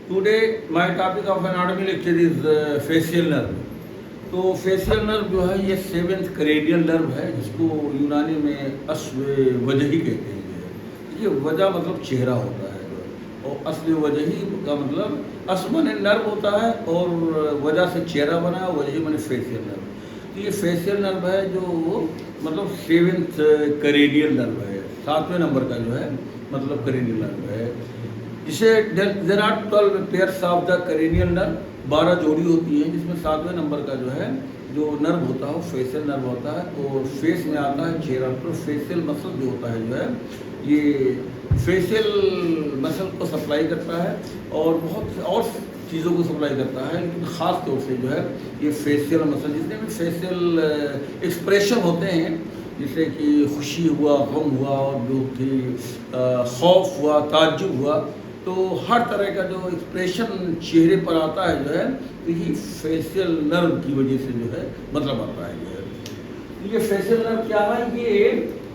Today my topic of anatomy lecture is facial nerve. तो facial nerve जो है ये सेवेंथ करेडियल नर्व है, जिसको यूनानी में अश्व वजही कहते हैं। ये वजह मतलब चेहरा होता है और असली वजही का मतलब अश्व माने नर्व होता है और वजह से चेहरा बना है, वजही माने फेशियल नर्व। तो ये फेशियल नर्व है जो मतलब सेवेंथ करेडियल नर्व है, 7वें नंबर का जो है मतलब करेडियल नर्व है। इसे there are 12 pairs of the cranial nerve, 12 जोड़ी होती है, जिसमें 7वें नंबर का जो है जो नर्व होता है वो फेशियल नर्व होता है और फेस में आता है चेहरा। तो फेशियल मसल जो होता है जो है ये फेशियल मसल को सप्लाई करता है और बहुत और चीज़ों को सप्लाई करता है, लेकिन ख़ास तौर से जो है ये फेशियल मसल, जितने भी फेशियल एक्सप्रेशन होते हैं जैसे कि खुशी हुआ, गम हुआ और जो कि खौफ हुआ, ताज्जुब हुआ, तो हर तरह का जो एक्सप्रेशन चेहरे पर आता है जो है तो ये फेशियल नर्व की वजह से जो है मतलब आता है जो है। तो ये फेशियल नर्व क्या है? ये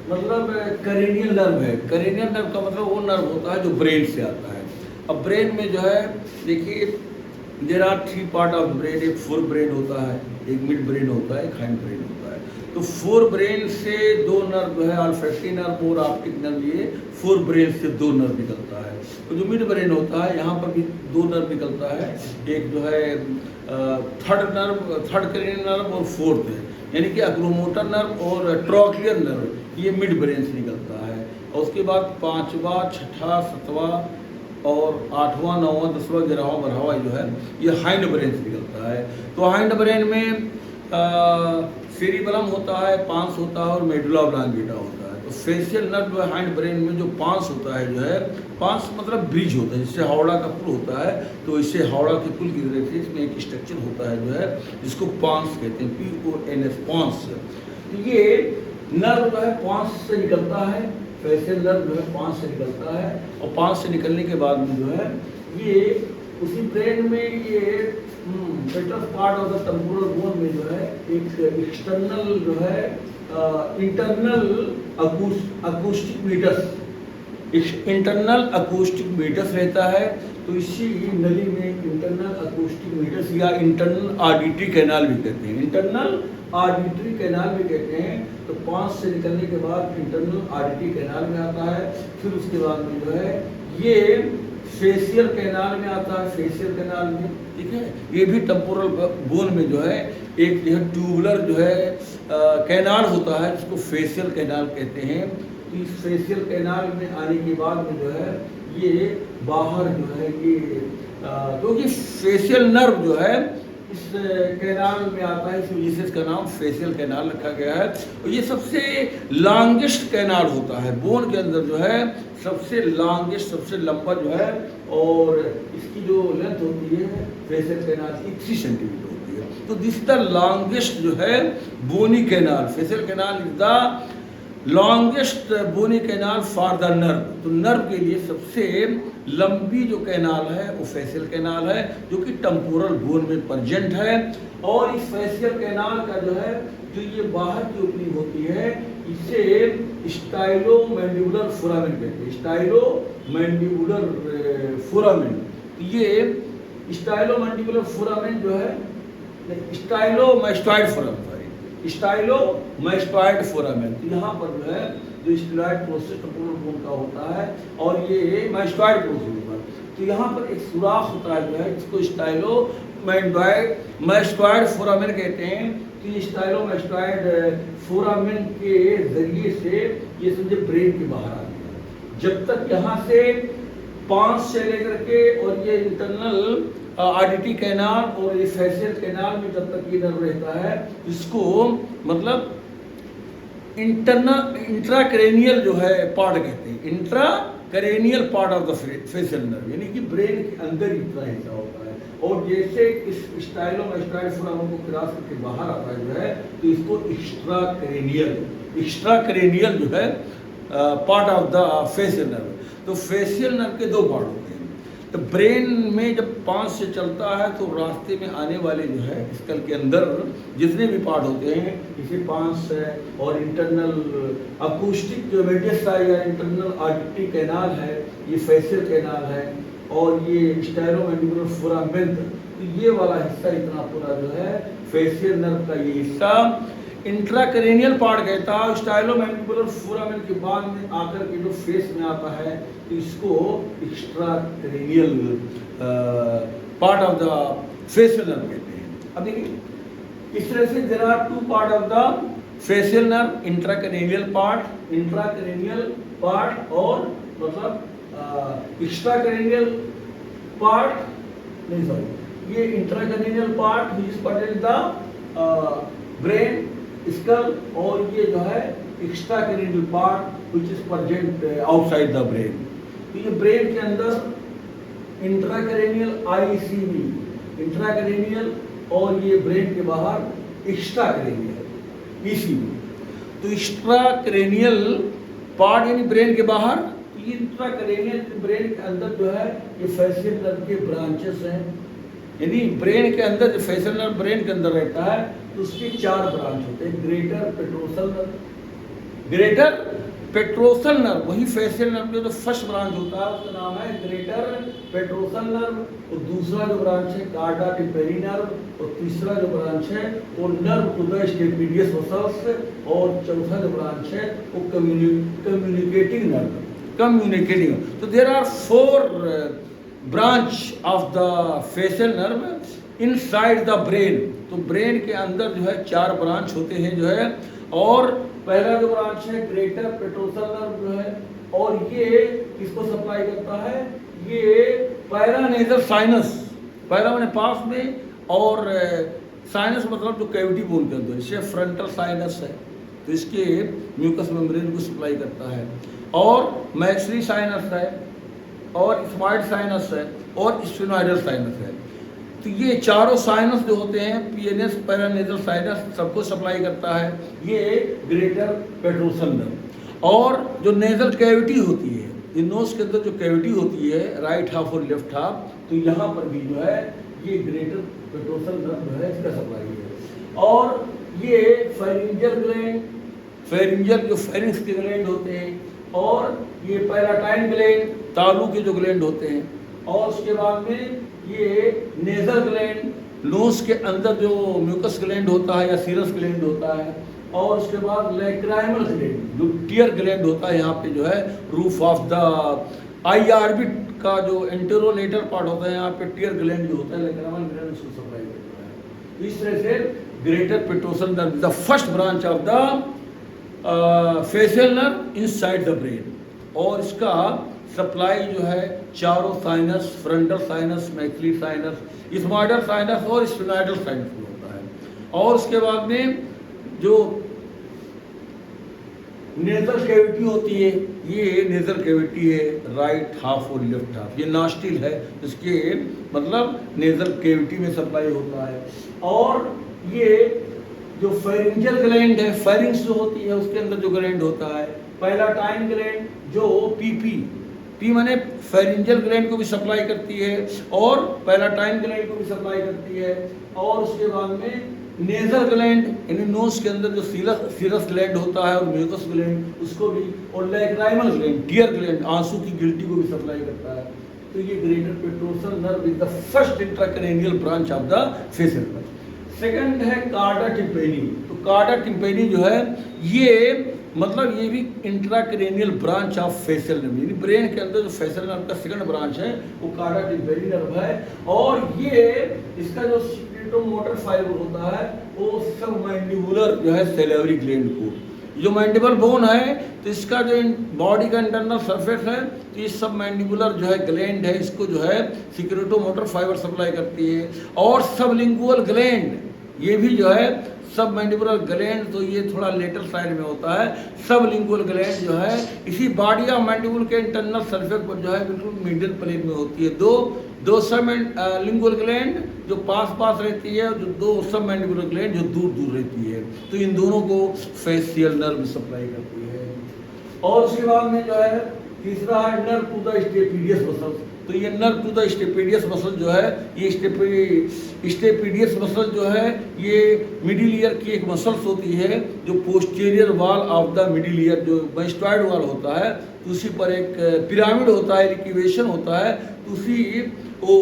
मतलब करेनियल नर्व है। करेनियल नर्व का मतलब वो नर्व होता है जो ब्रेन से आता है। अब ब्रेन में जो है देखिए there are 3 part of brain. एक फोर ब्रेन होता है, एक मिड ब्रेन होता है, एक हाइंड ब्रेन होता है। तो फोर ब्रेन से 2 नर्व जो है ऑल्फैक्टरी नर्व और ऑप्टिक नर्व, ये फोर ब्रेन से 2 नर्व निकलता है। तो जो मिड ब्रेन होता है यहाँ पर भी 2 नर्व निकलता है, एक जो है third nerve, third cranial nerve और फोर्थ है, यानी कि अक्रोमोटर नर्व और ट्रोक्लियर नर्व, ये मिड ब्रेन से निकलता है। और उसके बाद 5वां, 6ठा, 7वां और 8वां, 9वां, 10वां, 11वां, 12वां जो है ये हाइंड ब्रेन से निकलता है। तो हाइंड ब्रेन में सेरिबेलम होता है, पांस होता है और मेडुला ऑब्लांगेटा होता है। तो फेशियल नर्व जो है हाइंड ब्रेन में जो पांस होता है जो है, पांस मतलब ब्रिज होता है, जिससे हावड़ा का पुल होता है, तो इससे हावड़ा के पुल की तरह से इसमें एक स्ट्रक्चर होता है जो है जिसको पांस कहते हैं, PONS, पांस। तो ये नर्व जो है पांस से निकलता है, फेशियल नर्व जो है पांस से निकलता है और पांस से निकलने के बाद में जो है ये उसी ब्रेन में ये petrous part of the temporal bone में जो है एक एक्सटर्नल जो है internal acoustic meatus, internal acoustic meatus रहता है। तो इसी नली में इंटरनल अकूस्टिक मीटर्स या इंटरनल ऑडिटरी कैनाल भी कहते हैं, इंटरनल ऑडिटरी कैनाल भी कहते हैं। तो पांच से निकलने के बाद इंटरनल ऑडिटरी कैनाल में आता है, फिर उसके बाद में जो है ये फेशियल कैनाल में आता है, फेशियल कैनाल में, ठीक है। ये भी टेम्पोरल बोन में जो है एक जो है ट्यूबुलर जो है कैनाल होता है, जिसको फेशियल कैनाल कहते हैं। इस फेशियल कैनाल में आने के बाद में जो है ये बाहर जो है ये क्योंकि फेशियल नर्व जो है इस कैनाल में आता है, इस वजह से इसका नाम फेशियल कैनाल रखा गया है। और ये सबसे लॉन्गेस्ट कैनाल होता है बोन के अंदर जो है, सबसे लॉन्गेस्ट, सबसे लंबा जो है, और इसकी जो लेंथ होती है फेशियल कैनाल की 3 सेंटीमीटर होती है। तो दिस द लॉन्गेस्ट जो है bony canal, facial canal is the longest bony canal for the nerve. तो नर्व के लिए सबसे लंबी जो कैनाल है वो फेशियल कैनाल है, जो कि टेम्पोरल बोन में प्रेजेंट है। और इस फेशियल कैनाल का जो है जो ये बाहर की ओपनिंग होती है इसे स्टाइलोमैंडिबुलर फोरामेन कहते हैं, स्टाइलोमैंडिबुलर फोरामेन। ये स्टाइलोमैंडिबुलर फोरामेन जो है स्टाइलोमैस्टॉइड फोरामेन, स्टाइलोमैस्टॉइड फोरामेन। तो यहाँ पर जो है जो स्टेरॉइड प्रोसेस टेम्पोरल बोन का होता है और ये मैस्टॉइड प्रोसेस होता है। तो यहाँ पर एक सुराख होता है जो है जिसको स्टाइलोमैस्टॉइड फोरामेन कहते हैं। तो ये स्टाइलोमैस्टॉइड फोरामेन के जरिए से ये समझे ब्रेन के बाहर आ गया। जब तक यहाँ से पांच से लेकर के और ये इंटरनल ऑडिटरी कैनाल और ये फेशियल कैनाल में जब तक ये नर्व रहता है, इसको मतलब इंट्राक्रेनियल जो है पार्ट कहते हैं, intracranial part of the facial nerve, यानी कि ब्रेन के अंदर इतना हिस्सा होता है। और जैसे इस स्टाइलोमैस्टॉइड फोरामेन को क्रॉस करके बाहर आता है जो है, तो इसको एक्स्ट्राक्रेनियल जो है part of the facial nerve. तो फेशियल नर्व के 2 पार्ट होते हैं। तो ब्रेन में जब पांच से चलता है तो रास्ते में आने वाले जो है स्कल के अंदर जितने भी पार्ट होते हैं, इसे पांच है और इंटरनल अकूस्टिक जो मेडियस या इंटरनल ऑडिटरी कैनाल है, ये फेशियल कैनाल है। और ये स्टाइलोमैंडिबुलर फोरामेन तक। तो ये वाला हिस्सा इतना पूरा जो है फेशियल नर्व का ये हिस्सा इंट्राक्रेनियल पार्ट कहता है। स्टाइलोमैंडिबुलर फोरामेन के बाद में आकर के जो फेस में आता है तो इसको extracranial part of the facial nerve कहते हैं। अब देखिए इस तरह से there are two part of the facial nerve, intracranial part और मतलब एक्स्ट्राक्रेनियल पार्ट, नहीं सॉरी, ये intracranial part which is part in the brain skull, और ये जो है extracranial part which is present outside the brain. तो ये ब्रेन के अंदर इंट्राक्रेनियल आईसीबी इंट्राक्रेनियल और ये ब्रेन के बाहर एक्स्ट्राक्रेनियल ईसीबी। तो एक्स्ट्राक्रेनियल पार्ट यानी ब्रेन के बाहर, ये इंट्राक्रेनियल ब्रेन के अंदर जो है ये फेशियल नर्व के ब्रांचेस हैं। यानी ब्रेन के अंदर जो फेशियल नर्व ब्रेन के अंदर रहता है तो उसके 4 ब्रांच होते हैं। ग्रेटर पेट्रोसल नर्व वही फेशियल नर्व जो फर्स्ट ब्रांच होता है उसका नाम है ग्रेटर पेट्रोसल नर्व, और दूसरा जो ब्रांच है कार्डा टिम्पेनी नर्व, और तीसरा जो ब्रांच है वो nerve to the stapedius muscles, और चौथा जो ब्रांच है वो कम्युनिकेटिंग नर्व। तो there are 4 branch of the facial nerve inside the brain. तो ब्रेन के अंदर जो है 4 ब्रांच होते हैं जो है, और पहला जो ब्रांच है ग्रेटर पेट्रोसल नर्व जो है, और ये किसको सप्लाई करता है, ये पैरानेजल साइनस, पैरा माने पास में, और साइनस मतलब जो कैविटी बोन के अंदर, इसे फ्रंटल साइनस है तो इसके म्यूकस मेम्ब्रेन को सप्लाई करता है, और मैक्सिलरी साइनस है, और स्माइड साइनस है, और स्फिनोइडल साइनस है। तो ये चारों साइनस जो होते हैं पीएनएस पैरानेजल साइनस सबको सप्लाई करता है ये ग्रेटर पेट्रोसल नर्व। और जो नेजल कैविटी होती है, ये नोज के अंदर जो कैविटी होती है राइट हाफ और लेफ्ट हाफ, तो यहाँ पर भी जो है ये ग्रेटर पेट्रोसल नर्व जो है इसका सप्लाई है। और ये फेरिंजियल जो फेरिंक्स के ग्लैंड होते हैं, और ये पैलाटाइन ग्लैंड तालू के जो ग्लैंड होते हैं, और उसके बाद में ये नेजल ग्लैंड नोज के अंदर जो म्यूकस ग्लैंड होता है या सीरस ग्लैंड होता है, और उसके बाद लैक्राइमल ग्लैंड जो टीयर ग्लैंड होता है यहाँ पे जो है roof of the I orbit का जो एंटेरोलेटर पार्ट होता है यहाँ पे टीयर ग्लैंड जो होता है लैक्राइमल ग्लैंड उसको सप्लाई करता है। तो इस तरह से greater petrosal nerve the first branch of the facial nerve inside the brain, और इसका सप्लाई जो है चारों sinus, frontal sinus, maxillary sinus, ethmoidal sinus और स्फिनोइडल साइनस में होता है। और उसके बाद में जो नेजल कैविटी होती है, ये नेजल कैविटी है राइट हाफ और लेफ्ट हाफ, ये नॉस्ट्रिल है इसके मतलब नेजल कैविटी में सप्लाई होता है। और ये जो फेरिंजियल ग्लैंड है, फेरिंग्स जो होती है उसके अंदर जो ग्लैंड होता है पैलाटाइन ग्लैंड जो पी माने फेरिंजियल ग्लैंड को भी सप्लाई करती है और पैलाटाइन ग्लैंड को भी सप्लाई करती है। और उसके बाद में नेजल ग्लैंड यानी नोज के अंदर जो सीरस ग्लैंड होता है और म्यूकस ग्लैंड उसको भी, और लैक्राइमल ग्लैंड टीयर ग्लैंड आंसू की गिल्टी को भी सप्लाई करता है। तो ये greater petrosal nerve is the first intracranial branch of the facial nerve. Second है कार्डा टिम्पेनी। तो कार्डा टिम्पेनी जो है ये मतलब ये भी intracranial branch of facial nerve, यानी ब्रेन के अंदर जो फेशियल नर्व का सेकंड ब्रांच है वो कार्डा टिम्पेनी नर्व है। और ये इसका जो सिक्रेटोमोटर फाइबर होता है वो सबमैंडिबुलर जो है सैलिवरी ग्लैंड को, जो मैंडिबल बोन है तो इसका जो बॉडी का इंटरनल सरफेस है तो ये सबमैंडिबुलर जो है ग्लैंड है इसको जो है सिक्रेटोमोटर फाइबर सप्लाई करती है। और सबलिंगुअल ग्लैंड ये भी जो है सब मैंडिबुलर ग्लैंड तो ये थोड़ा लेटर साइड में होता है, सब लिंगुअल ग्लैंड जो है इसी बॉडी ऑफ मैंडिबुल के इंटरनल सरफेस पर जो है बिल्कुल मीडियल प्लेन में होती है। दो सब लिंगुअल ग्लैंड जो पास रहती है और जो 2 सब मैंडिबुलर ग्लैंड जो दूर रहती है, तो इन दोनों को फेशियल नर्व सप्लाई करती है। और उसके बाद में जो है तीसरा है nerve to the stapedius muscle. तो ये nerve to the stapedius muscle जो है ये स्टेपिडियस मसल जो है ये मिडिल ईयर की एक मसल्स होती है जो posterior wall of the middle ear जो मैस्टॉइड वॉल होता है तो उसी पर एक पिरामिड होता है, इंक्यूबेशन होता है, तो उसी वो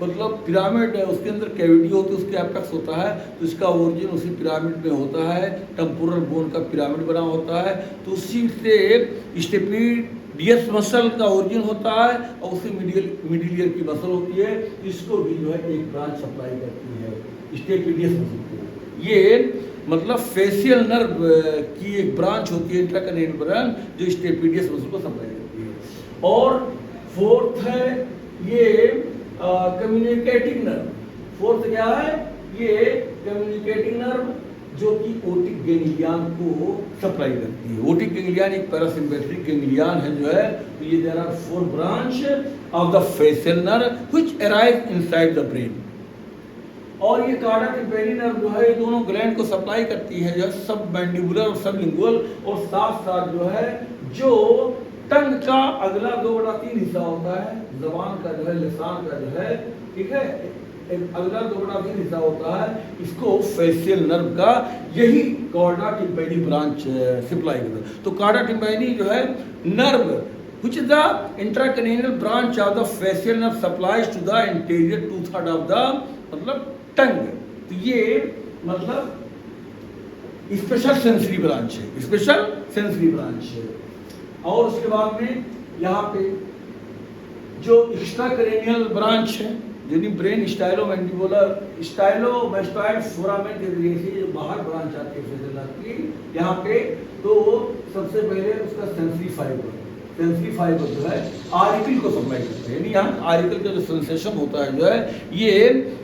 मतलब पिरामिड है, उसके अंदर कैविटी होती है, उसके एपेक्स होता है, तो इसका ओरिजिन उसी पिरामिड में होता है, टेम्पोरल बोन का पिरामिड बना होता है, तो उसी से स्टेपिडियस मसल का ओरिजिन होता है और उसी मिडिल ईयर की मसल होती है, इसको भी जो है एक ब्रांच सप्लाई करती है स्टेपिडियस मसल को। ये मतलब फेशियल नर्व की एक ब्रांच होती है, इंट्राक्रैनियल ब्रांच, जो स्टेपिडियस मसल को सप्लाई करती है। और फोर्थ है ये कम्युनिकेटिंग नर्व। फोर्थ क्या है? ये कम्युनिकेटिंग नर्व जो कि ओटिक गैंग्लियन को सप्लाई करती है। ओटिक गैंग्लियन एक पैरासिम्पेथेटिक गैंग्लियन है जो है, तो ये there are 4 branch of the facial nerve which arise inside the brain. और ये कार्डा टिम्पैनी नर्व जो है, ये दोनों ग्लैंड को सप्लाई करती है, जो सब मैंडिबुलर और सब लिंगुअल, और साथ साथ जो है जो टंग का अगला 2/3 हिस्सा होता है, जबान का जो है, लिसान का जो है, ठीक है, अगला 2/3 हिस्सा होता है, इसको फेशियल नर्व का यही कार्डा टिम्पैनी ब्रांच सप्लाई करता है। तो कार्डा टिम्पैनी जो है nerve which is the intracranial branch of the facial nerve supplies to the anterior 2/3 of the मतलब टंग। तो ये मतलब स्पेशल सेंसरी ब्रांच है, स्पेशल सेंसरी ब्रांच है। और उसके बाद में यहाँ पे जो एक्स्ट्राक्रैनियल ब्रांच है, यानी ब्रेन स्टाइलोमैंडिबुलर स्टाइलोमैस्टॉइड फोरामेन के जरिए से जो बाहर ब्रांच आती है फेशियल नर्व की यहाँ पे, तो सबसे पहले उसका सेंसरी फाइबर जो है आरिकल को सप्लाई करते हैं। यानी यहाँ आरिकल का जो सेंसेशन होता है जो है, ये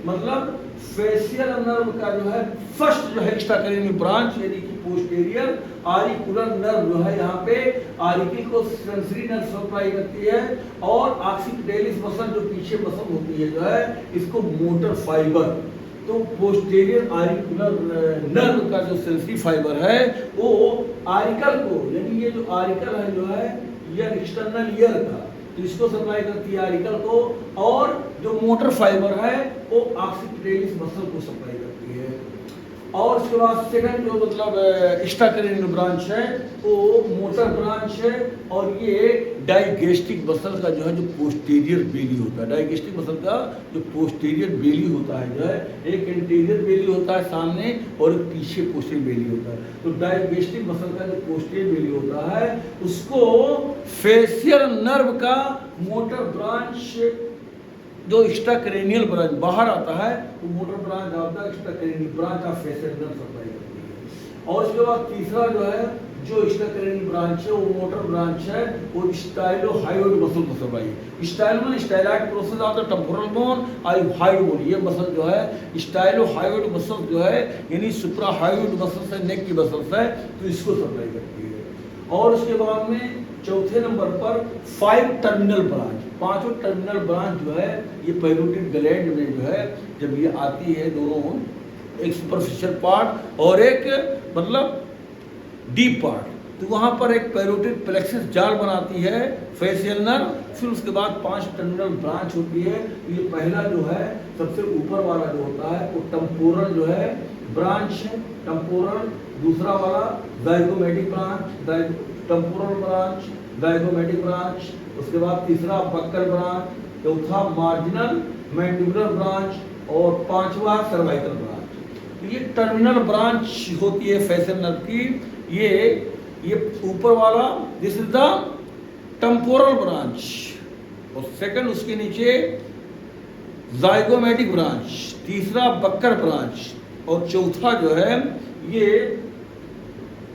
मतलब फेशियल नर्व का जो है फर्स्ट जो है एक्स्ट्राक्रैनियल ब्रांच, यानी कि पोस्टीरियर आरिकुलर नर्व जो है, यहाँ पे आरिकल को सेंसरी नर्व सप्लाई करती है, और ऑक्सीपिटैलिस मसल जो पीछे मसल होती है जो है, इसको मोटर फाइबर। तो पोस्टीरियर आरिकुलर नर्व का जो सेंसरी फाइबर है वो आरिकल को, यानी ये जो आरिकल है जो है ईयर, एक्सटर्नल ईयर का, तो इसको सप्लाई करती है आरिकल को, और जो मोटर फाइबर है वो ऑक्सीपिटैलिस मसल को सप्लाई करती है। और उसके बाद सेकंड जो मतलब एक्स्ट्राक्रैनियल ब्रांच है वो मोटर ब्रांच है, और ये डाइगेस्टिक मसल का जो है जो पोस्टीरियर बेली होता है, डाइगेस्टिक मसल का जो पोस्टीरियर बेली होता है जो है, एक इंटीरियर बेली होता है सामने और एक पीछे पोस्टीरियर बेली होता है। तो डाइगेस्टिक मसल का जो पोस्टीरियर बेली होता है उसको फेशियल नर्व का मोटर ब्रांच जो एक्स्ट्राक्रैनियल ब्रांच बाहर आता है, तो मोटर ब्रांच आता है, extracranial branch of facial nerve supply करती है। और उसके बाद तीसरा जो है जो एक्स्ट्राक्रैनियल ब्रांच है वो मोटर ब्रांच है, वो स्टाइलोहायोइड मसल को supply. स्टाइलोहायोइड process of the temporal bone और हायोइड बोन, ये मसल जो है स्टाइलोहायोइड मसल जो है, यानी सुप्राहायोइड मसल है, नेक की मसल है, तो इसको सप्लाई करती है। और उसके बाद में चौथे नंबर पर 5 टर्मिनल ब्रांच, 5 टर्मिनल ब्रांच जो है, ये पैरोटिड ग्लैंड में जो है जब ये आती है, दोनों एक सुपरफिशियल पार्ट और एक मतलब डीप पार्ट, तो वहाँ पर एक पैरोटिड प्लेक्सस जाल बनाती है फेशियल नर्व। फिर उसके बाद 5 टर्मिनल ब्रांच होती है। ये पहला जो है सबसे ऊपर वाला जो होता है वो टेम्पोरल जो है ब्रांच है, टेम्पोरल। दूसरा वाला zygomatic branch, temporal branch, zygomatic branch. उसके बाद तीसरा बक्कल ब्रांच, चौथा मार्जिनल मैंडिबुलर ब्रांच, और पांचवा सर्वाइकल ब्रांच। ये टर्मिनल ब्रांच होती है फेशियल नर्व की। ये ऊपर वाला this is the temporal branch, और सेकंड उसके नीचे जाइगोमेटिक ब्रांच, तीसरा बक्कर ब्रांच, और चौथा जो है ये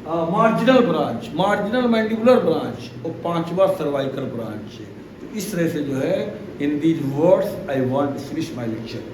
marginal branch, marginal mandibular branch, और पांचवा सर्वाइकल ब्रांच। तो इस तरह से जो है in these words I want to finish my lecture.